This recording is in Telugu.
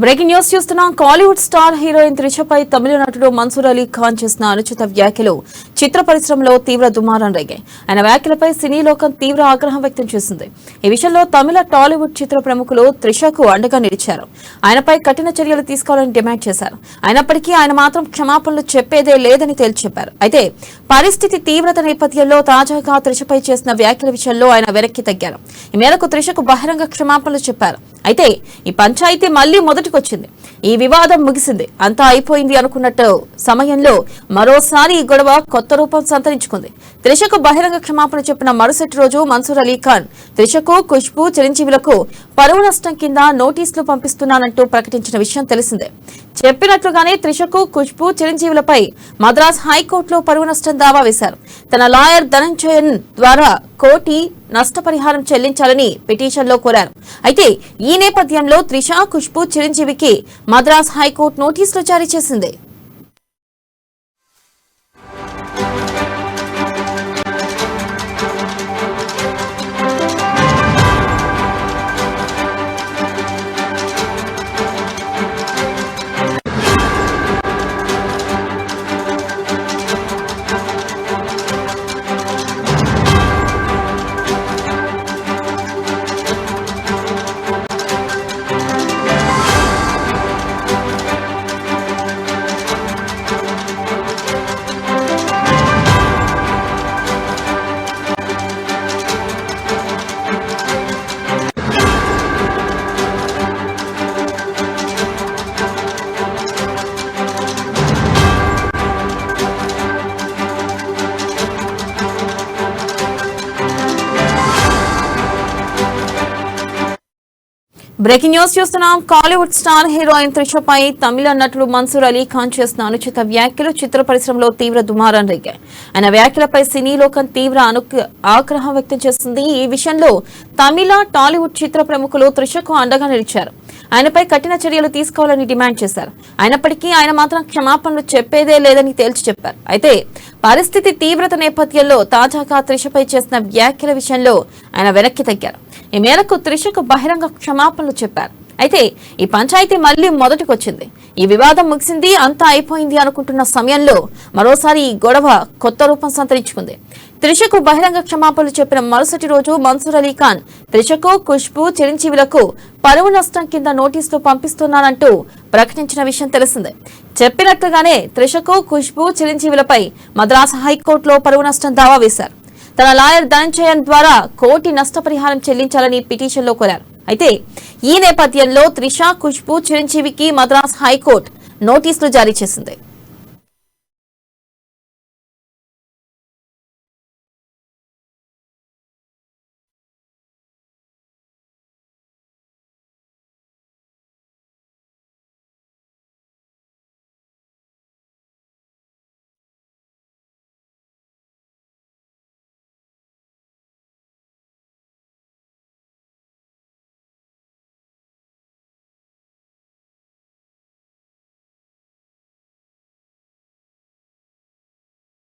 బ్రేకింగ్ న్యూస్ చూస్తున్నాం. కాలీవుడ్ స్టార్ హీరోయిన్ త్రిషపై తమిళ నటుడు మన్సూర్ అలీ ఖాన్ చేసిన అనుచిత వ్యాఖ్యలు చిత్ర పరిశ్రమలో తీవ్ర దుమారం రేగాయి. ఆయన వ్యాఖ్యలపై సినీ లోకం తీవ్ర ఆగ్రహం వ్యక్తం చేసింది. ఈ విషయంలో తమిళ టాలీవుడ్ చిత్ర ప్రముఖులు త్రిషకు అండగా నిలిచారు. ఆయనపై కఠిన చర్యలు తీసుకోవాలని డిమాండ్ చేశారు. అయినప్పటికీ ఆయన మాత్రం క్షమాపణలు చెప్పేదే లేదని తేల్చి చెప్పారు. అయితే పరిస్థితి తీవ్రత నేపథ్యంలో తాజాగా త్రిషపై చేసిన వ్యాఖ్యల విషయంలో ఆయన వెనక్కి తగ్గారు. ఈ మేరకు త్రిషకు బహిరంగ క్షమాపణలు చెప్పారు. అయితే ఈ పంచాయతీ మళ్లీ మొదటికొచ్చింది. ఈ వివాదం ముగిసింది, అంతా అయిపోయింది అనుకున్నట్టు సమయంలో మరోసారి ఈ గొడవ కొత్త రూపం సంతరించుకుంది. త్రిషకు బహిరంగ క్షమాపణ చెప్పిన మరుసటి రోజు మన్సూర్ అలీ ఖాన్ త్రిషకు, ఖుష్బూ, చిరంజీవులకు పరువు నష్టం కింద నోటీసులు పంపిస్తున్నానంటూ ప్రకటించిన విషయం తెలిసిందే. చెప్పినట్లుగానే త్రిషకు, ఖుష్బూ, చిరంజీవులపై మద్రాస్ హైకోర్టులో పరువు నష్టం దావా వేశారు. తన లాయర్ ధనంజయన్ ద్వారా కోటి నష్టపరిహారం చెల్లించాలని పిటిషన్లో కోరారు. అయితే ఈ నేపథ్యంలో త్రిష, ఖుష్బూ, చిరంజీవికి మద్రాస్ హైకోర్టు నోటీసులు జారీ చేసింది. బ్రేకింగ్ న్యూస్ చూస్తున్నాం. కాలీవుడ్ స్టార్ హీరోయిన్ త్రిషపై తమిళ నటుడు మన్సూర్ అలీ ఖాన్ చేసిన అనుచిత వ్యాఖ్యలు చిత్ర పరిశ్రమలో తీవ్ర దుమారం రేగాయి. ఆయన వ్యాఖ్యలపై సినీ లోకం తీవ్ర ఆగ్రహం వ్యక్తం చేస్తుంది. ఈ విషయంలో తమిళ, టాలీవుడ్ చిత్ర ప్రముఖులు త్రిషకు అండగా నిలిచారు. ఆయనపై కఠిన చర్యలు తీసుకోవాలని డిమాండ్ చేశారు. అయినప్పటికీ ఆయన మాత్రం క్షమాపణలు చెప్పేదే లేదని తేల్చి చెప్పారు. అయితే పరిస్థితి తీవ్రత నేపథ్యంలో తాజాగా త్రిషపై చేసిన వ్యాఖ్యల విషయంలో ఆయన వెనక్కి తగ్గారు. ఈ మేరకు త్రిషకు బహిరంగ క్షమాపణలు చెప్పారు. అయితే ఈ పంచాయతీ మళ్లీ మొదటికొచ్చింది. ఈ వివాదం ముగిసింది, అంతా అయిపోయింది అనుకుంటున్న సమయంలో మరోసారి ఈ గొడవ కొత్త రూపం సంతరించుకుంది. త్రిషకు బహిరంగ క్షమాపణలు చెప్పిన మరుసటి రోజు మన్సూర్ అలీ ఖాన్ త్రిషకు, ఖుష్బూ, చిరంజీవులకు పరువు నష్టం కింద నోటీసులు పంపిస్తున్నానంటూ ప్రకటించిన విషయం తెలిసిందే. చెప్పినట్లుగానే త్రిషకు, ఖుష్బూ, చిరంజీవులపై మద్రాస్ హైకోర్టులో పరువు నష్టం దావా వేశారు. తన లాయర్ ధనంజయన్ ద్వారా కోటి నష్టపరిహారం చెల్లించాలని పిటిషన్లో కోరారు. అయితే ఈ నేపథ్యంలో త్రిష, ఖుష్బూ, చిరంజీవికి మద్రాస్ హైకోర్టు నోటీసులు జారీ చేసింది.